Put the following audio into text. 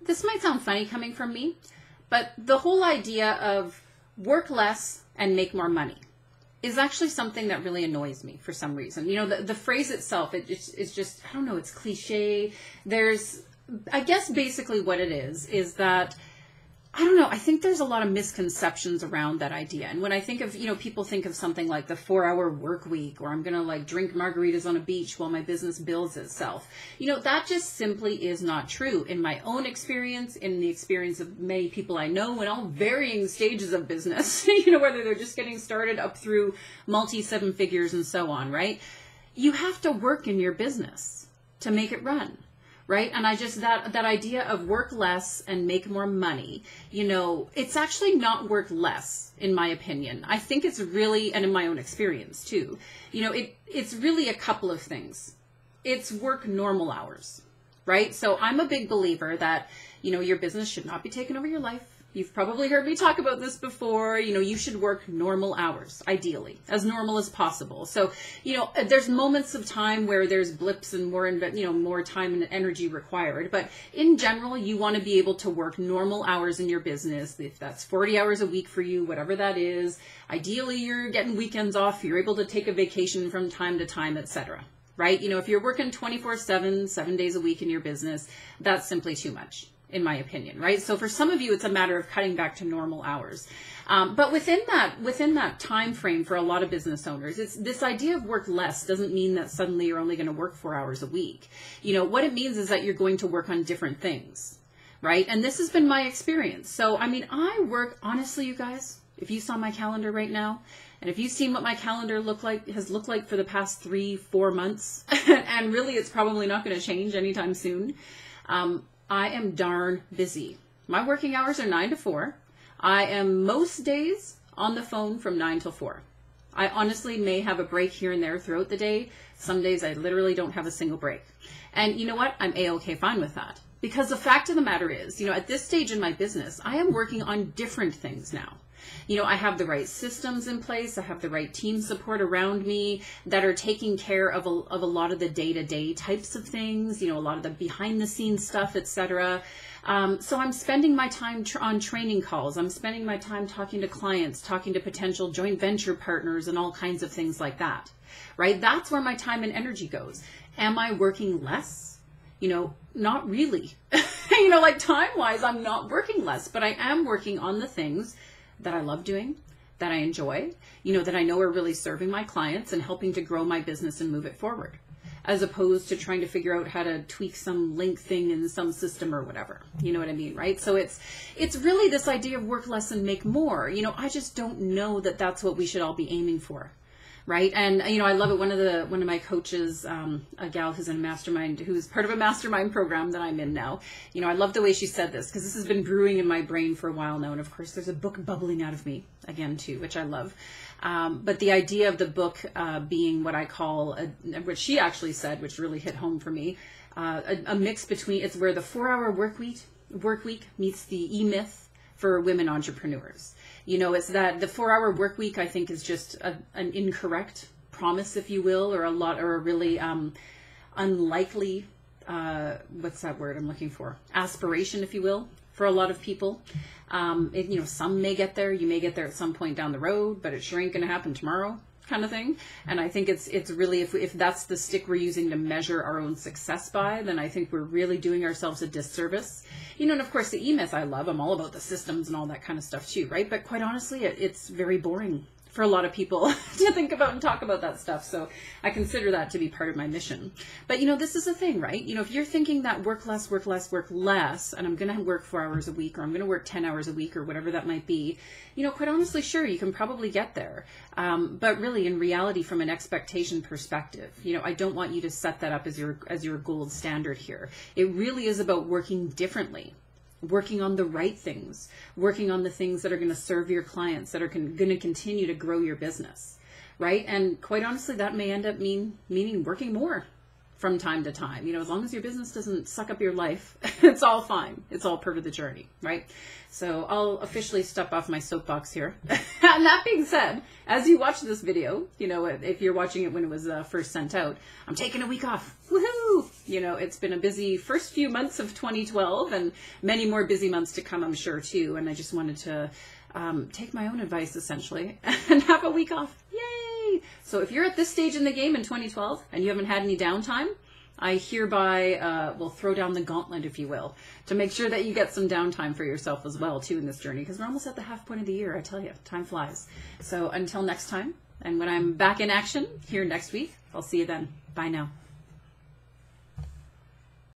this might sound funny coming from me, but the whole idea of work less and make more money is actually something that really annoys me for some reason. You know, the phrase itself, it's just, I don't know, it's cliche. I guess basically what it is that, I don't know, I think there's a lot of misconceptions around that idea. And when I think of, you know, people think of something like the 4-hour work week, or I'm going to like drink margaritas on a beach while my business builds itself. You know, that just simply is not true in my own experience, in the experience of many people I know in all varying stages of business, you know, whether they're just getting started up through multi-7 figures and so on, right? You have to work in your business to make it run. Right? And I just, that idea of work less and make more money, you know, it's actually not work less, in my opinion. I think it's really, and in my own experience too, you know, it's really a couple of things. It's work normal hours, right? So I'm a big believer that, you know, your business should not be taking over your life. You've probably heard me talk about this before. You know, you should work normal hours, ideally, as normal as possible. So, you know, there's moments of time where there's blips and more, you know, more time and energy required. But in general, you want to be able to work normal hours in your business. If that's 40 hours a week for you, whatever that is, ideally you're getting weekends off. You're able to take a vacation from time to time, etc. Right? You know, if you're working 24/7, 7 days a week in your business, that's simply too much, in my opinion, right? So for some of you, it's a matter of cutting back to normal hours. But within that time frame for a lot of business owners, it's this idea of work less doesn't mean that suddenly you're only going to work 4 hours a week. You know, what it means is that you're going to work on different things, right? And this has been my experience. So, I mean, I work, honestly, you guys, if you saw my calendar right now, and if you've seen what my calendar has looked like for the past 3-4 months, and really it's probably not going to change anytime soon, I am darn busy. My working hours are 9 to 4. I am most days on the phone from 9 till 4. I honestly may have a break here and there throughout the day. Some days I literally don't have a single break. And you know what? I'm A-okay fine with that. Because the fact of the matter is, you know, at this stage in my business, I am working on different things now. You know, I have the right systems in place. I have the right team support around me that are taking care of a lot of the day-to-day types of things, you know, a lot of the behind-the-scenes stuff, etc. So I'm spending my time on training calls. I'm spending my time talking to clients, talking to potential joint venture partners and all kinds of things like that, right? That's where my time and energy goes. Am I working less? You know, not really. You know, like time-wise, I'm not working less, but I am working on the things that I love doing, that I enjoy, you know, that I know are really serving my clients and helping to grow my business and move it forward, as opposed to trying to figure out how to tweak some link thing in some system or whatever. You know what I mean, right? So it's really this idea of work less and make more. You know, I just don't know that that's what we should all be aiming for. Right. And, you know, I love it. One of my coaches, a gal who's in a mastermind, who's part of a mastermind program that I'm in now, you know, I love the way she said this, because this has been brewing in my brain for a while now. And of course, there's a book bubbling out of me again, too, which I love. But the idea of the book being what I call, what she actually said, which really hit home for me, a mix between, it's where the 4-hour work week meets the e-myth for women entrepreneurs. You know, it's that the 4-hour work week, I think, is just an incorrect promise, if you will, or a really unlikely, what's that word I'm looking for? Aspiration, if you will, for a lot of people. You know, some may get there. You may get there at some point down the road, but it sure ain't going to happen tomorrow, kind of thing. And I think it's really, if that's the stick we're using to measure our own success by, then I think we're really doing ourselves a disservice. You know, and of course the e-myth I love. I'm all about the systems and all that kind of stuff too, right? But quite honestly, it's very boring for a lot of people to think about and talk about that stuff. So I consider that to be part of my mission. But you know, this is the thing, right? You know, if you're thinking that work less, and I'm going to work 4 hours a week, or I'm going to work 10 hours a week, or whatever that might be, you know, quite honestly, sure, you can probably get there. But really, in reality, from an expectation perspective, you know, I don't want you to set that up as your gold standard here. It really is about working differently. Working on the right things, working on the things that are going to serve your clients, that are going to continue to grow your business, right? And quite honestly, that may end up meaning working more from time to time. You know, as long as your business doesn't suck up your life, it's all fine. It's all part of the journey, right? So I'll officially step off my soapbox here. And that being said, as you watch this video, you know, if you're watching it when it was first sent out, I'm taking a week off. Woohoo! You know, it's been a busy first few months of 2012 and many more busy months to come, I'm sure, too. And I just wanted to take my own advice, essentially, and have a week off. Yay! So if you're at this stage in the game in 2012 and you haven't had any downtime, I hereby will throw down the gauntlet, if you will, to make sure that you get some downtime for yourself as well, too, in this journey. Because we're almost at the half point of the year, I tell you. Time flies. So until next time, and when I'm back in action here next week, I'll see you then. Bye now.